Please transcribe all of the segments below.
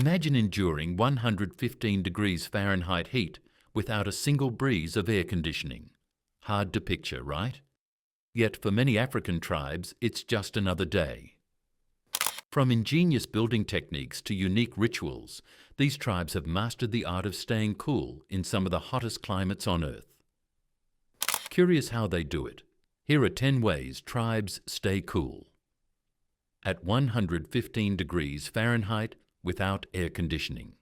Imagine enduring 115 degrees Fahrenheit heat without a single breeze of air conditioning. Hard to picture, right? Yet for many African tribes, it's just another day. From ingenious building techniques to unique rituals, these tribes have mastered the art of staying cool in some of the hottest climates on Earth. Curious how they do it? Here are 10 ways tribes stay cool. At 115 degrees Fahrenheit without air conditioning.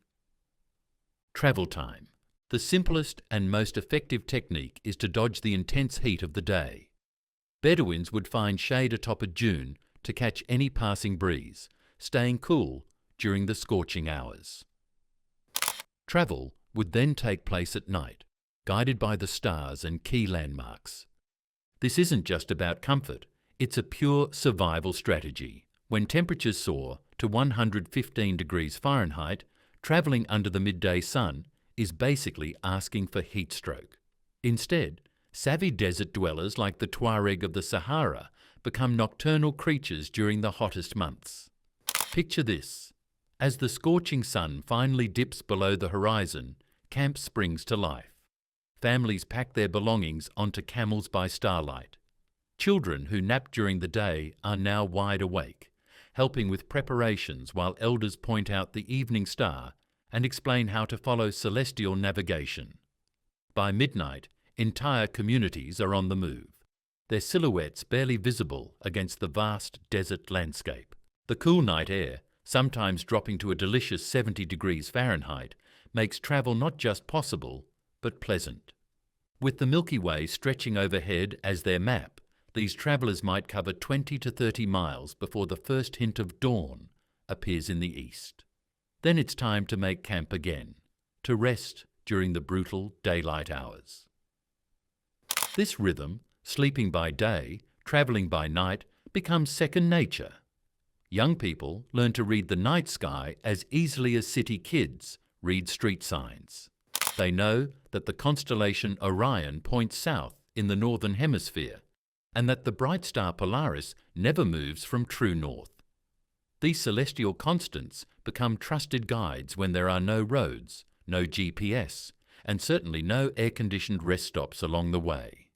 Travel time. The simplest and most effective technique is to dodge the intense heat of the day. Bedouins would find shade atop a dune to catch any passing breeze, staying cool during the scorching hours. Travel would then take place at night, guided by the stars and key landmarks. This isn't just about comfort, it's a pure survival strategy. When temperatures soar to 115 degrees Fahrenheit, travelling under the midday sun is basically asking for heat stroke. Instead, savvy desert dwellers like the Tuareg of the Sahara become nocturnal creatures during the hottest months. Picture this. As the scorching sun finally dips below the horizon, camp springs to life. Families pack their belongings onto camels by starlight. Children who napped during the day are now wide awake, helping with preparations while elders point out the evening star and explain how to follow celestial navigation. By midnight, entire communities are on the move, their silhouettes barely visible against the vast desert landscape. The cool night air, sometimes dropping to a delicious 70 degrees Fahrenheit, makes travel not just possible, but pleasant. With the Milky Way stretching overhead as their map, these travellers might cover 20 to 30 miles before the first hint of dawn appears in the east. Then it's time to make camp again, to rest during the brutal daylight hours. This rhythm, sleeping by day, travelling by night, becomes second nature. Young people learn to read the night sky as easily as city kids read street signs. They know that the constellation Orion points south in the northern hemisphere, and that the bright star Polaris never moves from true north. These celestial constants become trusted guides when there are no roads, no GPS, and certainly no air-conditioned rest stops along the way.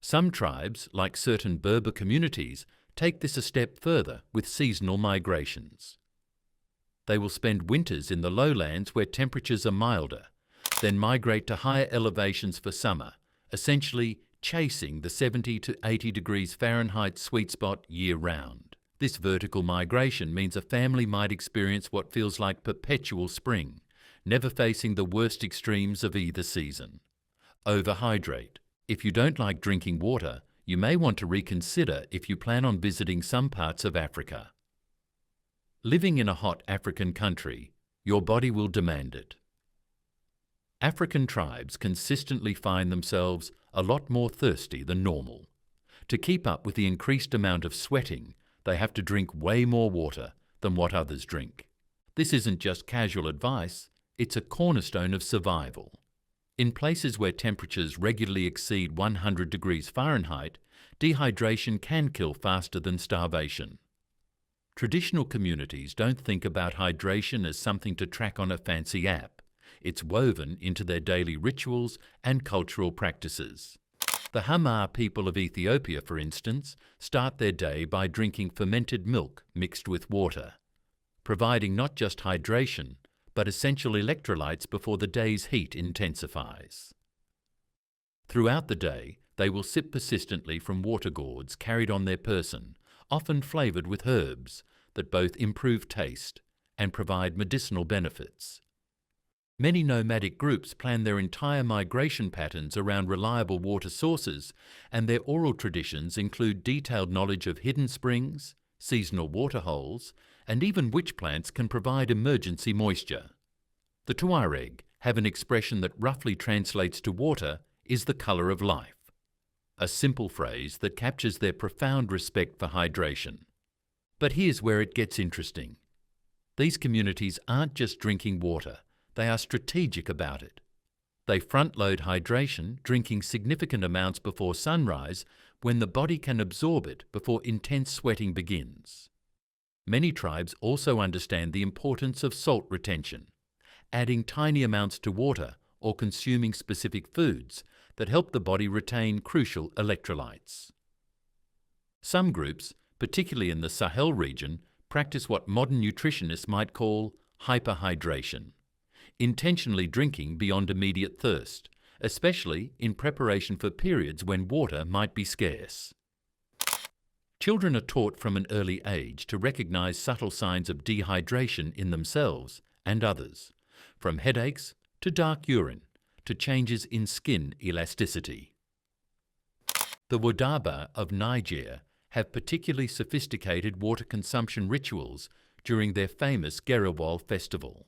Some tribes, like certain Berber communities, take this a step further with seasonal migrations. They will spend winters in the lowlands where temperatures are milder, then migrate to higher elevations for summer, essentially chasing the 70 to 80 degrees Fahrenheit sweet spot year-round. This vertical migration means a family might experience what feels like perpetual spring, never facing the worst extremes of either season. Overhydrate. If you don't like drinking water, you may want to reconsider if you plan on visiting some parts of Africa. Living in a hot African country, your body will demand it. African tribes consistently find themselves a lot more thirsty than normal. To keep up with the increased amount of sweating, they have to drink way more water than what others drink. This isn't just casual advice, it's a cornerstone of survival. In places where temperatures regularly exceed 100 degrees Fahrenheit, dehydration can kill faster than starvation. Traditional communities don't think about hydration as something to track on a fancy app. It's woven into their daily rituals and cultural practices. The Hamar people of Ethiopia, for instance, start their day by drinking fermented milk mixed with water, providing not just hydration, but essential electrolytes before the day's heat intensifies. Throughout the day, they will sip persistently from water gourds carried on their person, often flavoured with herbs that both improve taste and provide medicinal benefits. Many nomadic groups plan their entire migration patterns around reliable water sources, and their oral traditions include detailed knowledge of hidden springs, seasonal water holes, and even which plants can provide emergency moisture. The Tuareg have an expression that roughly translates to water is the colour of life, a simple phrase that captures their profound respect for hydration. But here's where it gets interesting. These communities aren't just drinking water, they are strategic about it. They front-load hydration, drinking significant amounts before sunrise when the body can absorb it before intense sweating begins. Many tribes also understand the importance of salt retention, adding tiny amounts to water or consuming specific foods that help the body retain crucial electrolytes. Some groups, particularly in the Sahel region, practice what modern nutritionists might call hyperhydration, intentionally drinking beyond immediate thirst, especially in preparation for periods when water might be scarce. Children are taught from an early age to recognize subtle signs of dehydration in themselves and others, from headaches to dark urine to changes in skin elasticity. The Wodaba of Niger have particularly sophisticated water consumption rituals during their famous Gerewol festival.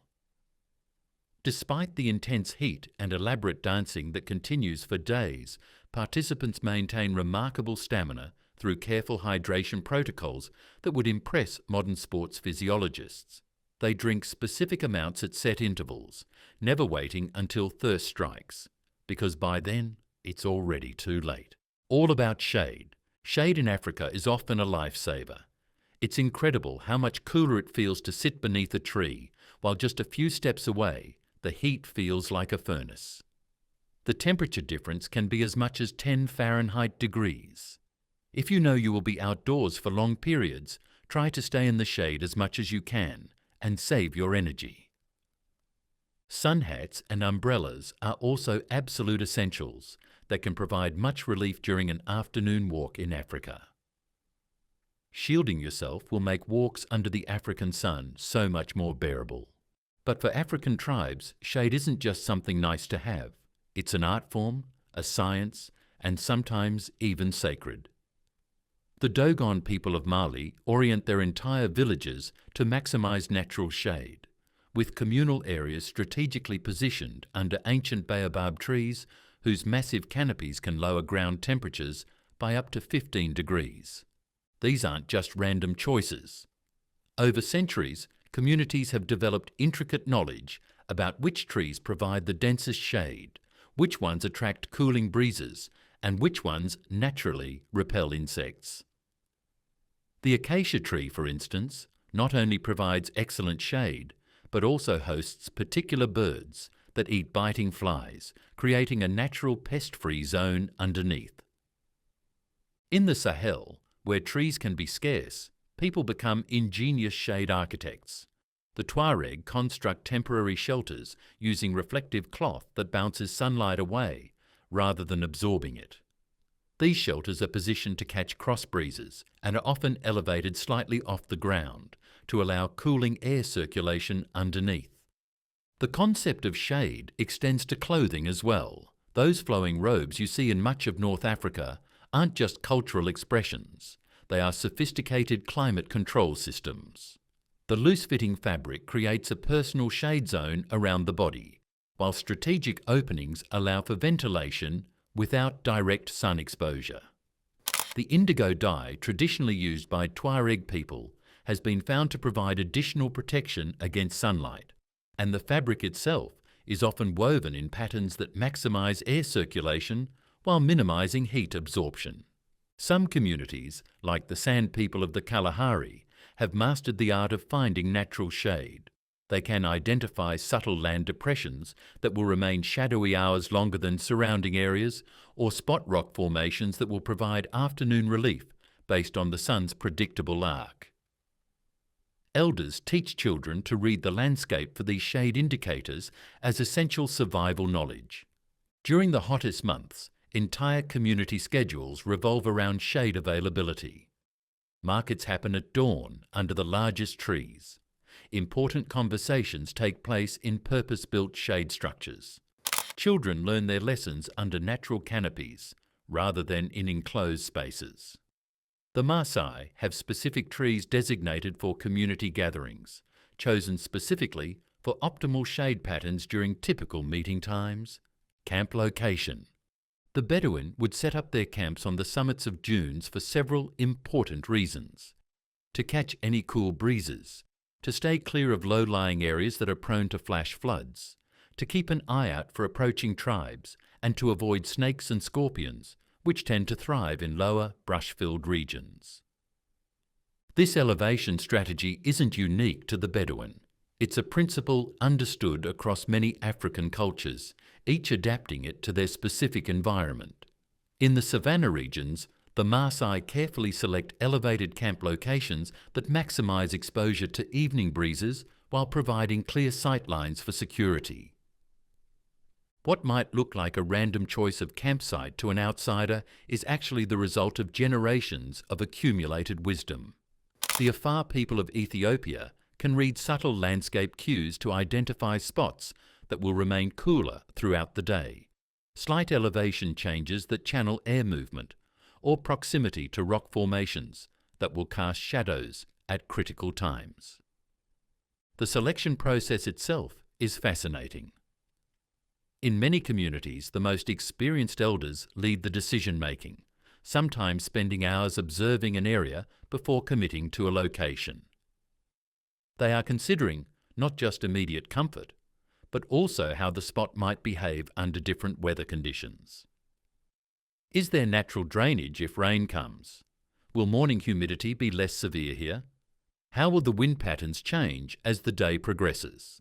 Despite the intense heat and elaborate dancing that continues for days, participants maintain remarkable stamina through careful hydration protocols that would impress modern sports physiologists. They drink specific amounts at set intervals, never waiting until thirst strikes, because by then it's already too late. All about shade. Shade in Africa is often a lifesaver. It's incredible how much cooler it feels to sit beneath a tree, while just a few steps away, the heat feels like a furnace. The temperature difference can be as much as 10 Fahrenheit degrees. If you know you will be outdoors for long periods, try to stay in the shade as much as you can and save your energy. Sun hats and umbrellas are also absolute essentials that can provide much relief during an afternoon walk in Africa. Shielding yourself will make walks under the African sun so much more bearable. But for African tribes, shade isn't just something nice to have. It's an art form, a science, and sometimes even sacred. The Dogon people of Mali orient their entire villages to maximize natural shade, with communal areas strategically positioned under ancient baobab trees whose massive canopies can lower ground temperatures by up to 15 degrees. These aren't just random choices. Over centuries, communities have developed intricate knowledge about which trees provide the densest shade, which ones attract cooling breezes, and which ones naturally repel insects. The acacia tree, for instance, not only provides excellent shade, but also hosts particular birds that eat biting flies, creating a natural pest-free zone underneath. In the Sahel, where trees can be scarce, people become ingenious shade architects. The Tuareg construct temporary shelters using reflective cloth that bounces sunlight away rather than absorbing it. These shelters are positioned to catch cross breezes and are often elevated slightly off the ground to allow cooling air circulation underneath. The concept of shade extends to clothing as well. Those flowing robes you see in much of North Africa aren't just cultural expressions. They are sophisticated climate control systems. The loose-fitting fabric creates a personal shade zone around the body, while strategic openings allow for ventilation without direct sun exposure. The indigo dye traditionally used by Tuareg people has been found to provide additional protection against sunlight, and the fabric itself is often woven in patterns that maximize air circulation while minimizing heat absorption. Some communities, like the Sand people of the Kalahari, have mastered the art of finding natural shade. They can identify subtle land depressions that will remain shadowy hours longer than surrounding areas, or spot rock formations that will provide afternoon relief based on the sun's predictable arc. Elders teach children to read the landscape for these shade indicators as essential survival knowledge. During the hottest months, entire community schedules revolve around shade availability. Markets happen at dawn under the largest trees. Important conversations take place in purpose-built shade structures. Children learn their lessons under natural canopies rather than in enclosed spaces. The Maasai have specific trees designated for community gatherings, chosen specifically for optimal shade patterns during typical meeting times. Camp location. The Bedouin would set up their camps on the summits of dunes for several important reasons: to catch any cool breezes, to stay clear of low-lying areas that are prone to flash floods, to keep an eye out for approaching tribes, and to avoid snakes and scorpions, which tend to thrive in lower, brush-filled regions. This elevation strategy isn't unique to the Bedouin. It's a principle understood across many African cultures, each adapting it to their specific environment. In the savanna regions, the Maasai carefully select elevated camp locations that maximize exposure to evening breezes while providing clear sightlines for security. What might look like a random choice of campsite to an outsider is actually the result of generations of accumulated wisdom. The Afar people of Ethiopia can read subtle landscape cues to identify spots that will remain cooler throughout the day, slight elevation changes that channel air movement, or proximity to rock formations that will cast shadows at critical times. The selection process itself is fascinating. In many communities, the most experienced elders lead the decision-making, sometimes spending hours observing an area before committing to a location. They are considering not just immediate comfort, but also how the spot might behave under different weather conditions. Is there natural drainage if rain comes? Will morning humidity be less severe here? How will the wind patterns change as the day progresses?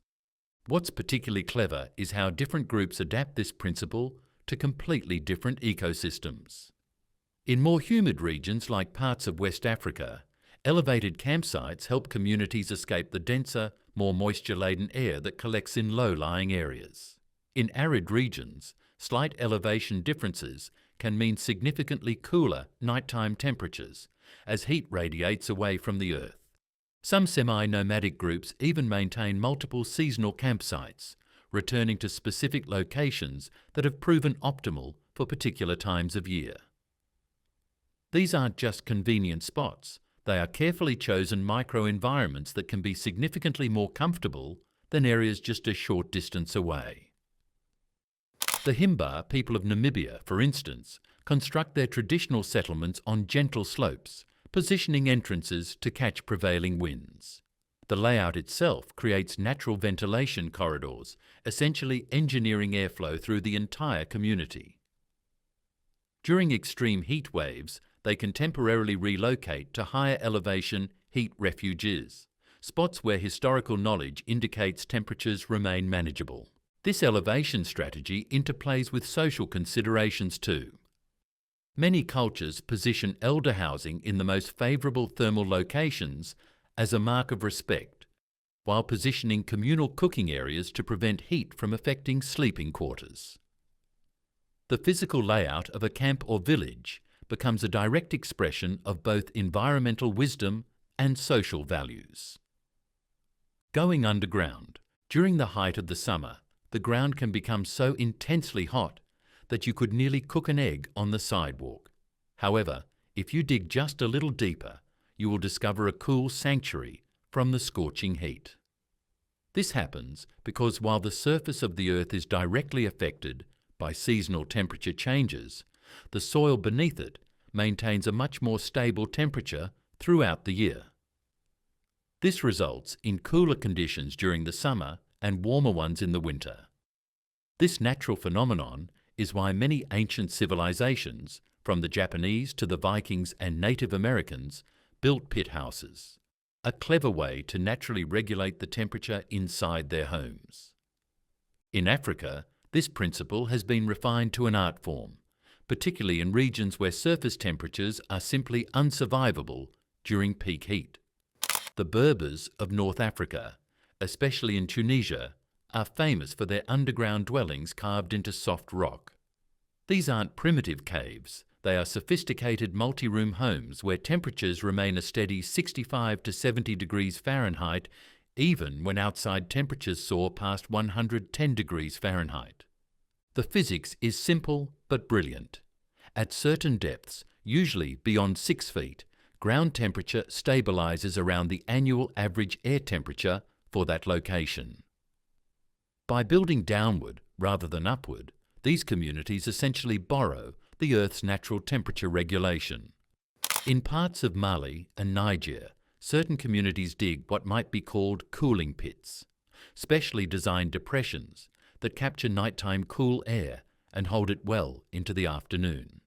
What's particularly clever is how different groups adapt this principle to completely different ecosystems. In more humid regions like parts of West Africa, elevated campsites help communities escape the denser, more moisture-laden air that collects in low-lying areas. In arid regions, slight elevation differences can mean significantly cooler nighttime temperatures as heat radiates away from the earth. Some semi-nomadic groups even maintain multiple seasonal campsites, returning to specific locations that have proven optimal for particular times of year. These aren't just convenient spots, they are carefully chosen micro-environments that can be significantly more comfortable than areas just a short distance away. The Himba people of Namibia, for instance, construct their traditional settlements on gentle slopes, positioning entrances to catch prevailing winds. The layout itself creates natural ventilation corridors, essentially engineering airflow through the entire community. During extreme heat waves, they can temporarily relocate to higher elevation heat refuges, spots where historical knowledge indicates temperatures remain manageable. This elevation strategy interplays with social considerations too. Many cultures position elder housing in the most favourable thermal locations as a mark of respect, while positioning communal cooking areas to prevent heat from affecting sleeping quarters. The physical layout of a camp or village becomes a direct expression of both environmental wisdom and social values. Going underground. During the height of the summer, the ground can become so intensely hot that you could nearly cook an egg on the sidewalk. However, if you dig just a little deeper, you will discover a cool sanctuary from the scorching heat. This happens because while the surface of the earth is directly affected by seasonal temperature changes, the soil beneath it maintains a much more stable temperature throughout the year. This results in cooler conditions during the summer and warmer ones in the winter. This natural phenomenon is why many ancient civilizations, from the Japanese to the Vikings and Native Americans, built pit houses, a clever way to naturally regulate the temperature inside their homes. In Africa, this principle has been refined to an art form, particularly in regions where surface temperatures are simply unsurvivable during peak heat. The Berbers of North Africa, especially in Tunisia, are famous for their underground dwellings carved into soft rock. These aren't primitive caves, they are sophisticated multi-room homes where temperatures remain a steady 65 to 70 degrees Fahrenheit even when outside temperatures soar past 110 degrees Fahrenheit. The physics is simple but brilliant. At certain depths, usually beyond 6 feet, ground temperature stabilizes around the annual average air temperature for that location. By building downward rather than upward, these communities essentially borrow the Earth's natural temperature regulation. In parts of Mali and Niger, certain communities dig what might be called cooling pits, specially designed depressions that capture nighttime cool air and hold it well into the afternoon.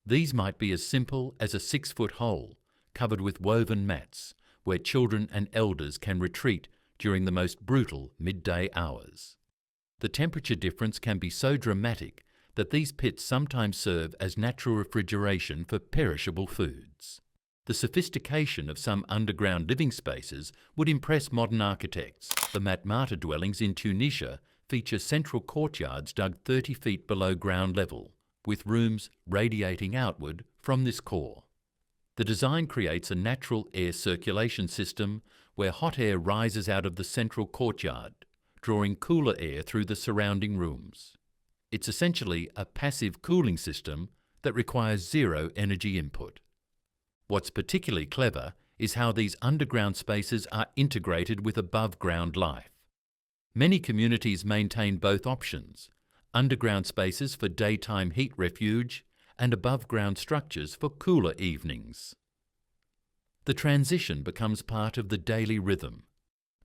These might be as simple as a 6-foot hole, covered with woven mats, where children and elders can retreat during the most brutal midday hours. The temperature difference can be so dramatic that these pits sometimes serve as natural refrigeration for perishable foods. The sophistication of some underground living spaces would impress modern architects. The Matmata dwellings in Tunisia feature central courtyards dug 30 feet below ground level, with rooms radiating outward from this core. The design creates a natural air circulation system where hot air rises out of the central courtyard, drawing cooler air through the surrounding rooms. It's essentially a passive cooling system that requires zero energy input. What's particularly clever is how these underground spaces are integrated with above-ground life. Many communities maintain both options: underground spaces for daytime heat refuge and above-ground structures for cooler evenings. The transition becomes part of the daily rhythm,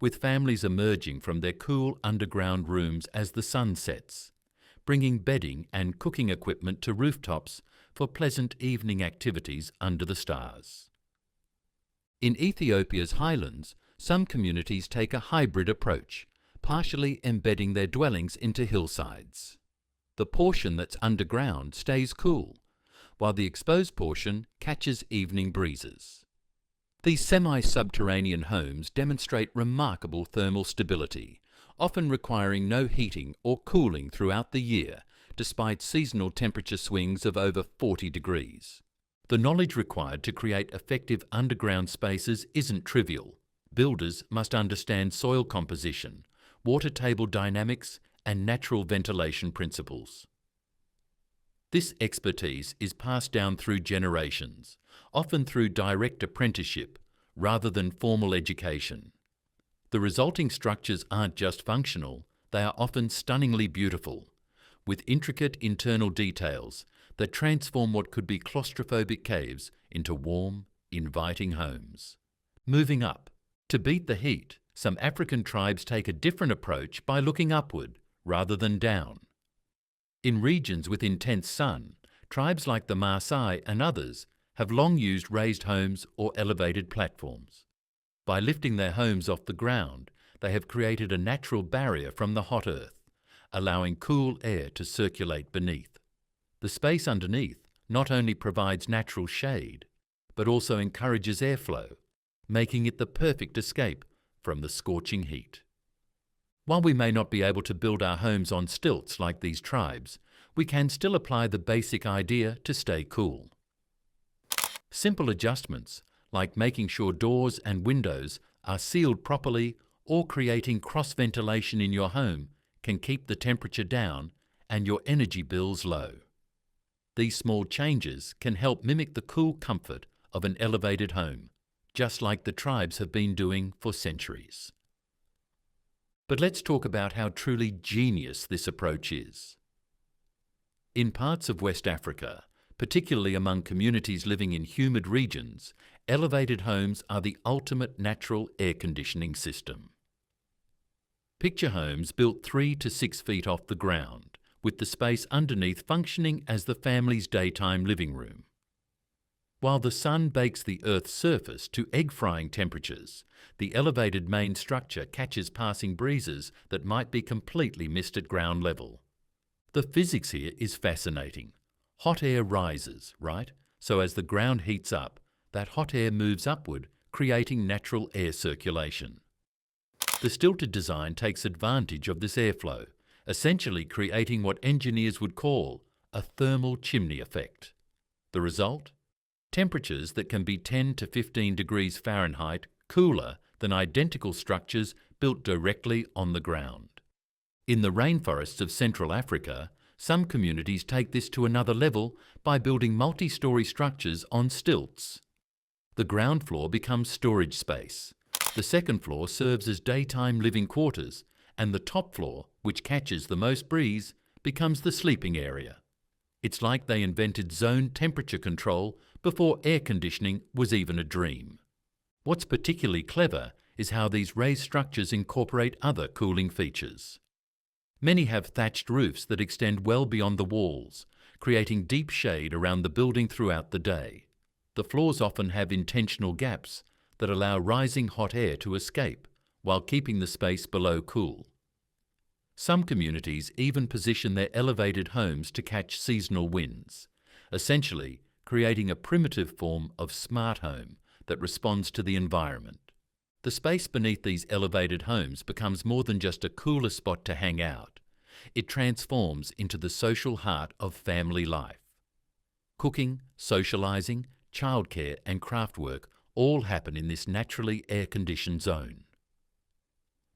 with families emerging from their cool underground rooms as the sun sets, bringing bedding and cooking equipment to rooftops for pleasant evening activities under the stars. In Ethiopia's highlands, some communities take a hybrid approach, partially embedding their dwellings into hillsides. The portion that's underground stays cool, while the exposed portion catches evening breezes. These semi-subterranean homes demonstrate remarkable thermal stability, often requiring no heating or cooling throughout the year, despite seasonal temperature swings of over 40 degrees. The knowledge required to create effective underground spaces isn't trivial. Builders must understand soil composition, water table dynamics, and natural ventilation principles. This expertise is passed down through generations, often through direct apprenticeship rather than formal education. The resulting structures aren't just functional, they are often stunningly beautiful, with intricate internal details that transform what could be claustrophobic caves into warm, inviting homes. Moving up. To beat the heat, some African tribes take a different approach by looking upward rather than down. In regions with intense sun, tribes like the Maasai and others have long used raised homes or elevated platforms. By lifting their homes off the ground, they have created a natural barrier from the hot earth, allowing cool air to circulate beneath. The space underneath not only provides natural shade, but also encourages airflow, making it the perfect escape from the scorching heat. While we may not be able to build our homes on stilts like these tribes, we can still apply the basic idea to stay cool. Simple adjustments, like making sure doors and windows are sealed properly or creating cross-ventilation in your home, can keep the temperature down and your energy bills low. These small changes can help mimic the cool comfort of an elevated home, just like the tribes have been doing for centuries. But let's talk about how truly genius this approach is. In parts of West Africa, particularly among communities living in humid regions, elevated homes are the ultimate natural air conditioning system. Picture homes built 3 to 6 feet off the ground, with the space underneath functioning as the family's daytime living room. While the sun bakes the Earth's surface to egg-frying temperatures, the elevated main structure catches passing breezes that might be completely missed at ground level. The physics here is fascinating. Hot air rises, right? So as the ground heats up, that hot air moves upward, creating natural air circulation. The stilted design takes advantage of this airflow, essentially creating what engineers would call a thermal chimney effect. The result? Temperatures that can be 10 to 15 degrees Fahrenheit cooler than identical structures built directly on the ground. In the rainforests of Central Africa, some communities take this to another level by building multi-story structures on stilts. The ground floor becomes storage space. The second floor serves as daytime living quarters, and the top floor, which catches the most breeze, becomes the sleeping area. It's like they invented zone temperature control before air conditioning was even a dream. What's particularly clever is how these raised structures incorporate other cooling features. Many have thatched roofs that extend well beyond the walls, creating deep shade around the building throughout the day. The floors often have intentional gaps that allow rising hot air to escape while keeping the space below cool. Some communities even position their elevated homes to catch seasonal winds, essentially creating a primitive form of smart home that responds to the environment. The space beneath these elevated homes becomes more than just a cooler spot to hang out. It transforms into the social heart of family life. Cooking, socializing, childcare and craft work all happen in this naturally air-conditioned zone.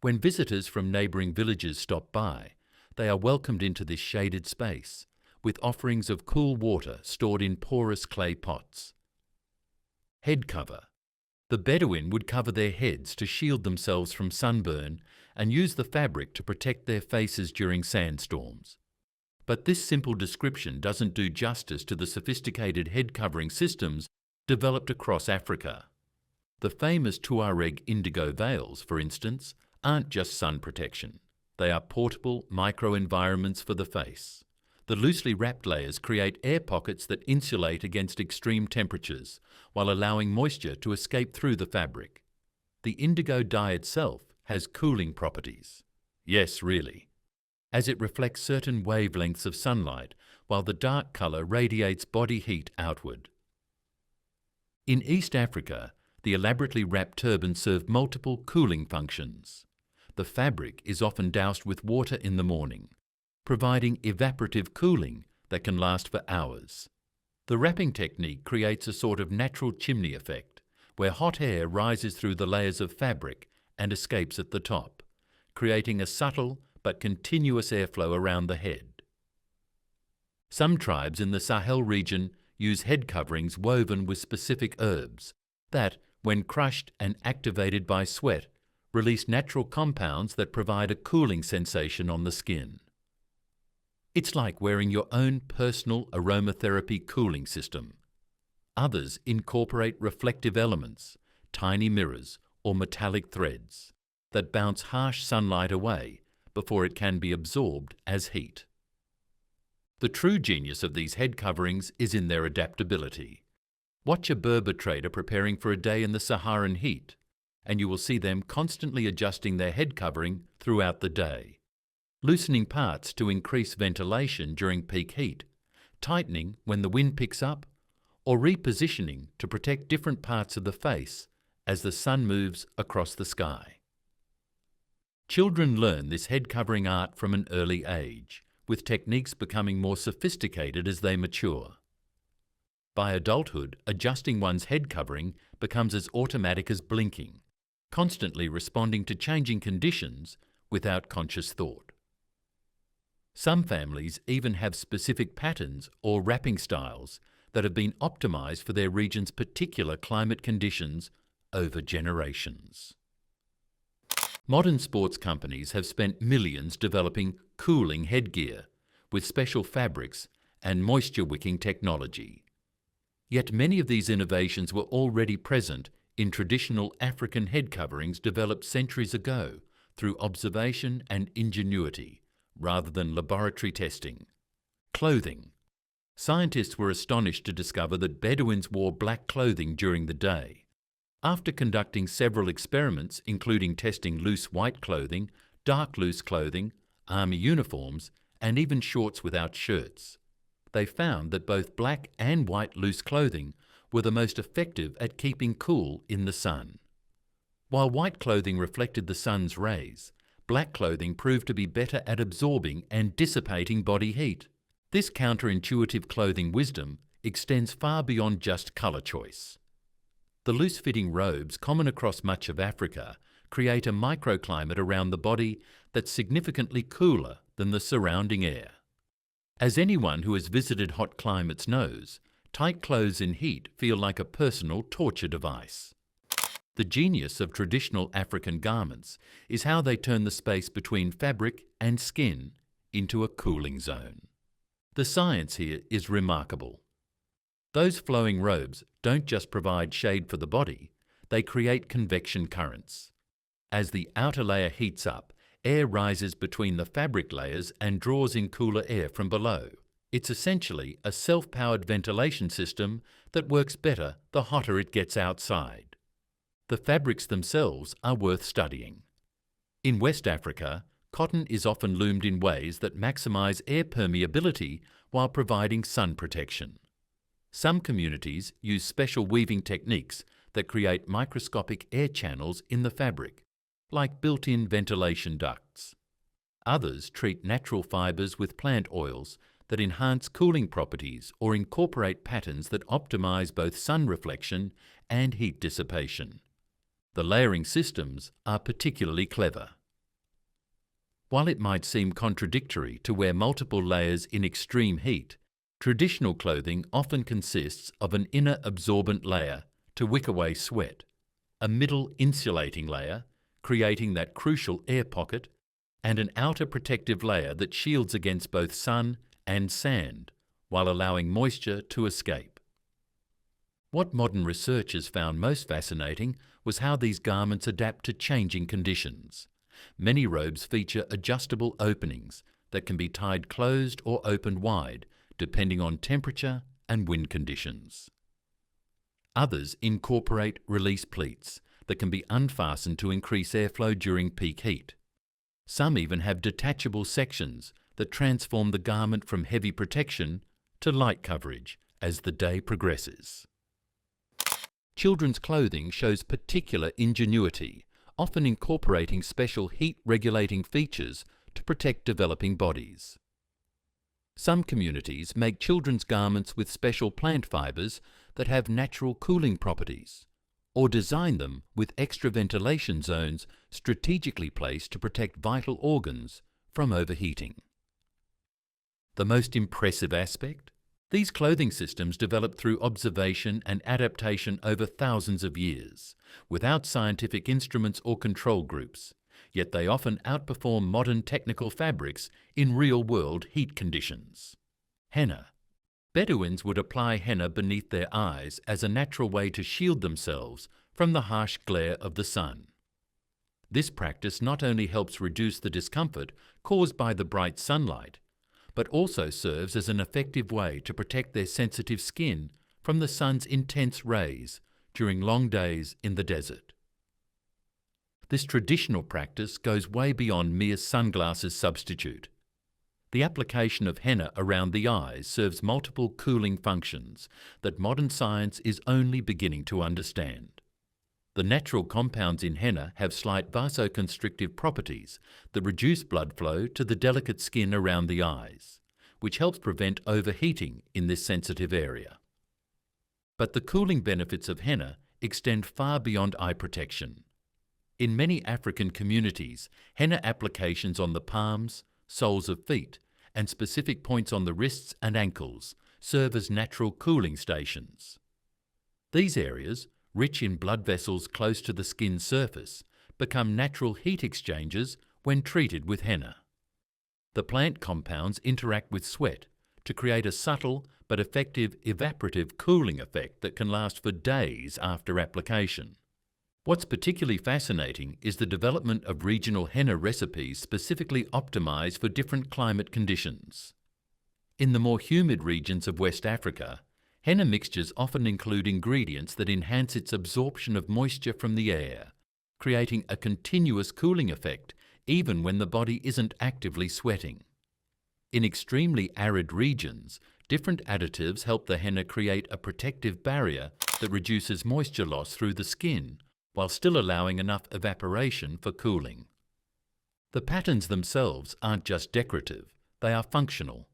When visitors from neighbouring villages stop by, they are welcomed into this shaded space, with offerings of cool water stored in porous clay pots. Head cover. The Bedouin would cover their heads to shield themselves from sunburn and use the fabric to protect their faces during sandstorms. But this simple description doesn't do justice to the sophisticated head covering systems developed across Africa. The famous Tuareg indigo veils, for instance, aren't just sun protection. They are portable micro-environments for the face. The loosely wrapped layers create air pockets that insulate against extreme temperatures while allowing moisture to escape through the fabric. The indigo dye itself has cooling properties. Yes, really, as it reflects certain wavelengths of sunlight while the dark colour radiates body heat outward. In East Africa, the elaborately wrapped turbans serve multiple cooling functions. The fabric is often doused with water in the morning, providing evaporative cooling that can last for hours. The wrapping technique creates a sort of natural chimney effect, where hot air rises through the layers of fabric and escapes at the top, creating a subtle but continuous airflow around the head. Some tribes in the Sahel region use head coverings woven with specific herbs that, when crushed and activated by sweat, release natural compounds that provide a cooling sensation on the skin. It's like wearing your own personal aromatherapy cooling system. Others incorporate reflective elements, tiny mirrors or metallic threads that bounce harsh sunlight away before it can be absorbed as heat. The true genius of these head coverings is in their adaptability. Watch a Berber trader preparing for a day in the Saharan heat, and you will see them constantly adjusting their head covering throughout the day, loosening parts to increase ventilation during peak heat, tightening when the wind picks up, or repositioning to protect different parts of the face as the sun moves across the sky. Children learn this head covering art from an early age, with techniques becoming more sophisticated as they mature. By adulthood, adjusting one's head covering becomes as automatic as blinking, constantly responding to changing conditions without conscious thought. Some families even have specific patterns or wrapping styles that have been optimized for their region's particular climate conditions over generations. Modern sports companies have spent millions developing cooling headgear with special fabrics and moisture-wicking technology. Yet many of these innovations were already present in traditional African head coverings developed centuries ago through observation and ingenuity rather than laboratory testing. Clothing. Scientists were astonished to discover that Bedouins wore black clothing during the day. After conducting several experiments, including testing loose white clothing, dark loose clothing, army uniforms, and even shorts without shirts, they found that both black and white loose clothing were the most effective at keeping cool in the sun. While white clothing reflected the sun's rays, black clothing proved to be better at absorbing and dissipating body heat. This counterintuitive clothing wisdom extends far beyond just colour choice. The loose-fitting robes common across much of Africa create a microclimate around the body that's significantly cooler than the surrounding air. As anyone who has visited hot climates knows, tight clothes in heat feel like a personal torture device. The genius of traditional African garments is how they turn the space between fabric and skin into a cooling zone. The science here is remarkable. Those flowing robes don't just provide shade for the body, they create convection currents. As the outer layer heats up, air rises between the fabric layers and draws in cooler air from below. It's essentially a self-powered ventilation system that works better the hotter it gets outside. The fabrics themselves are worth studying. In West Africa, cotton is often loomed in ways that maximize air permeability while providing sun protection. Some communities use special weaving techniques that create microscopic air channels in the fabric, like built-in ventilation ducts. Others treat natural fibers with plant oils that enhance cooling properties or incorporate patterns that optimize both sun reflection and heat dissipation. The layering systems are particularly clever. While it might seem contradictory to wear multiple layers in extreme heat, traditional clothing often consists of an inner absorbent layer to wick away sweat, a middle insulating layer, creating that crucial air pocket, and an outer protective layer that shields against both sun and sand, while allowing moisture to escape. What modern researchers found most fascinating was how these garments adapt to changing conditions. Many robes feature adjustable openings that can be tied closed or opened wide, depending on temperature and wind conditions. Others incorporate release pleats that can be unfastened to increase airflow during peak heat. Some even have detachable sections that transform the garment from heavy protection to light coverage as the day progresses. Children's clothing shows particular ingenuity, often incorporating special heat-regulating features to protect developing bodies. Some communities make children's garments with special plant fibers that have natural cooling properties, or design them with extra ventilation zones strategically placed to protect vital organs from overheating. The most impressive aspect? These clothing systems developed through observation and adaptation over thousands of years, without scientific instruments or control groups, yet they often outperform modern technical fabrics in real-world heat conditions. Henna. Bedouins would apply henna beneath their eyes as a natural way to shield themselves from the harsh glare of the sun. This practice not only helps reduce the discomfort caused by the bright sunlight, but also serves as an effective way to protect their sensitive skin from the sun's intense rays during long days in the desert. This traditional practice goes way beyond mere sunglasses substitute. The application of henna around the eyes serves multiple cooling functions that modern science is only beginning to understand. The natural compounds in henna have slight vasoconstrictive properties that reduce blood flow to the delicate skin around the eyes, which helps prevent overheating in this sensitive area. But the cooling benefits of henna extend far beyond eye protection. In many African communities, henna applications on the palms, soles of feet, and specific points on the wrists and ankles serve as natural cooling stations. These areas, rich in blood vessels close to the skin's surface, become natural heat exchangers when treated with henna. The plant compounds interact with sweat to create a subtle but effective evaporative cooling effect that can last for days after application. What's particularly fascinating is the development of regional henna recipes specifically optimized for different climate conditions. In the more humid regions of West Africa, henna mixtures often include ingredients that enhance its absorption of moisture from the air, creating a continuous cooling effect even when the body isn't actively sweating. In extremely arid regions, different additives help the henna create a protective barrier that reduces moisture loss through the skin, while still allowing enough evaporation for cooling. The patterns themselves aren't just decorative, they are functional.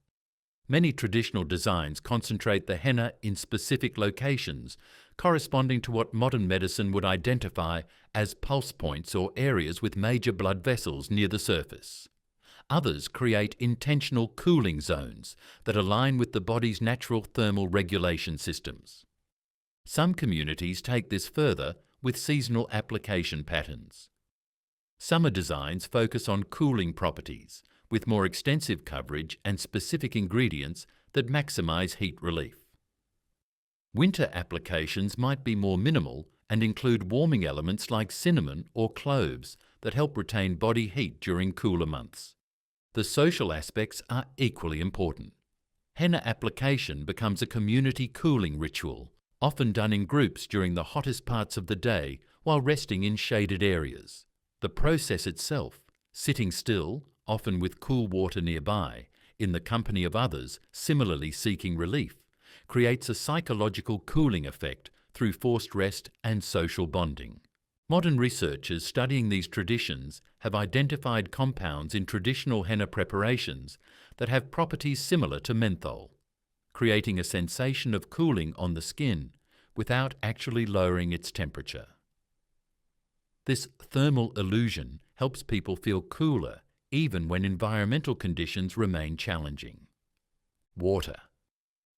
Many traditional designs concentrate the henna in specific locations, corresponding to what modern medicine would identify as pulse points or areas with major blood vessels near the surface. Others create intentional cooling zones that align with the body's natural thermal regulation systems. Some communities take this further with seasonal application patterns. Summer designs focus on cooling properties, with more extensive coverage and specific ingredients that maximize heat relief. Winter applications might be more minimal and include warming elements like cinnamon or cloves that help retain body heat during cooler months. The social aspects are equally important. henna application becomes a community cooling ritual, often done in groups during the hottest parts of the day while resting in shaded areas. The process itself, sitting still, often with cool water nearby, in the company of others similarly seeking relief, creates a psychological cooling effect through forced rest and social bonding. Modern researchers studying these traditions have identified compounds in traditional henna preparations that have properties similar to menthol, creating a sensation of cooling on the skin without actually lowering its temperature. This thermal illusion helps people feel cooler even when environmental conditions remain challenging. Water.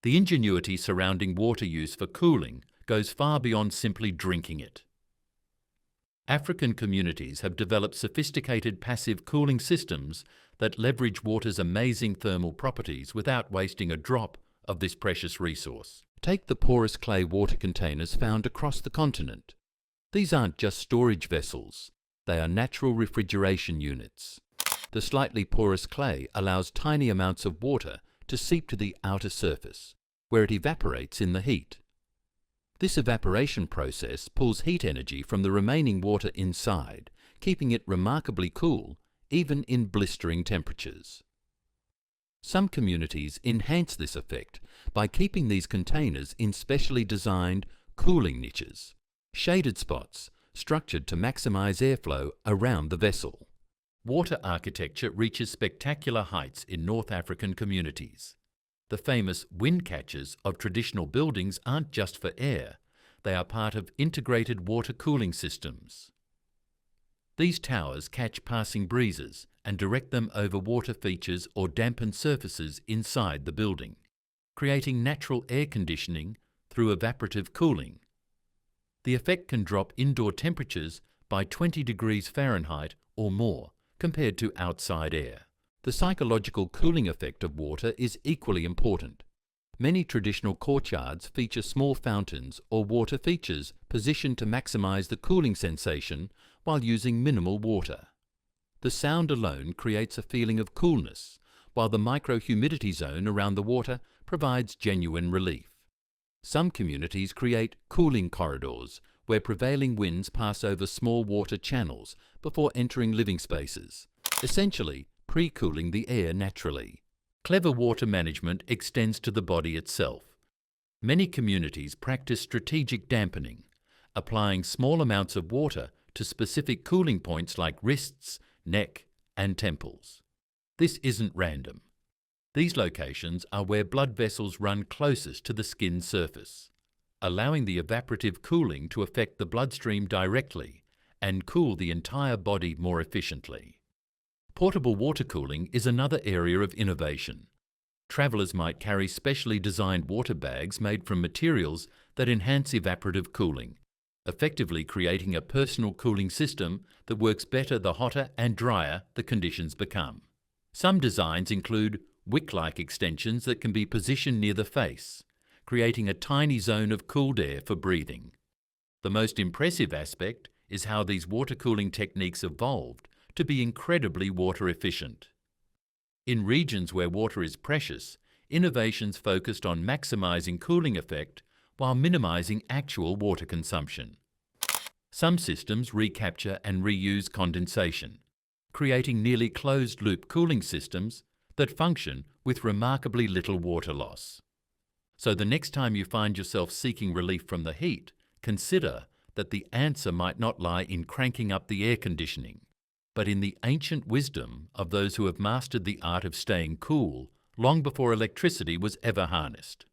The ingenuity surrounding water use for cooling goes far beyond simply drinking it. African communities have developed sophisticated passive cooling systems that leverage water's amazing thermal properties without wasting a drop of this precious resource. Take the porous clay water containers found across the continent. These aren't just storage vessels, they are natural refrigeration units. The slightly porous clay allows tiny amounts of water to seep to the outer surface, where it evaporates in the heat. This evaporation process pulls heat energy from the remaining water inside, keeping it remarkably cool even in blistering temperatures. Some communities enhance this effect by keeping these containers in specially designed cooling niches, shaded spots structured to maximize airflow around the vessel. Water architecture reaches spectacular heights in North African communities. The famous wind catchers of traditional buildings aren't just for air, they are part of integrated water cooling systems. These towers catch passing breezes and direct them over water features or dampened surfaces inside the building, creating natural air conditioning through evaporative cooling. The effect can drop indoor temperatures by 20 degrees Fahrenheit or more compared to outside air. The psychological cooling effect of water is equally important. Many traditional courtyards feature small fountains or water features positioned to maximize the cooling sensation while using minimal water. The sound alone creates a feeling of coolness, while the micro-humidity zone around the water provides genuine relief. Some communities create cooling corridors where prevailing winds pass over small water channels before entering living spaces, essentially pre-cooling the air naturally. Clever water management extends to the body itself. Many communities practice strategic dampening, applying small amounts of water to specific cooling points like wrists, neck, and temples. This isn't random. These locations are where blood vessels run closest to the skin surface, allowing the evaporative cooling to affect the bloodstream directly and cool the entire body more efficiently. Portable water cooling is another area of innovation. Travellers might carry specially designed water bags made from materials that enhance evaporative cooling, effectively creating a personal cooling system that works better the hotter and drier the conditions become. Some designs include wick-like extensions that can be positioned near the face, creating a tiny zone of cooled air for breathing. The most impressive aspect is how these water cooling techniques evolved to be incredibly water efficient. In regions where water is precious, innovations focused on maximizing cooling effect while minimizing actual water consumption. Some systems recapture and reuse condensation, creating nearly closed-loop cooling systems that function with remarkably little water loss. So the next time you find yourself seeking relief from the heat, consider that the answer might not lie in cranking up the air conditioning, but in the ancient wisdom of those who have mastered the art of staying cool long before electricity was ever harnessed.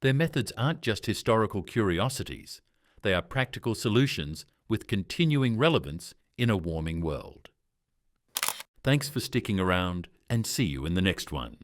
Their methods aren't just historical curiosities, they are practical solutions with continuing relevance in a warming world. Thanks for sticking around, and see you in the next one.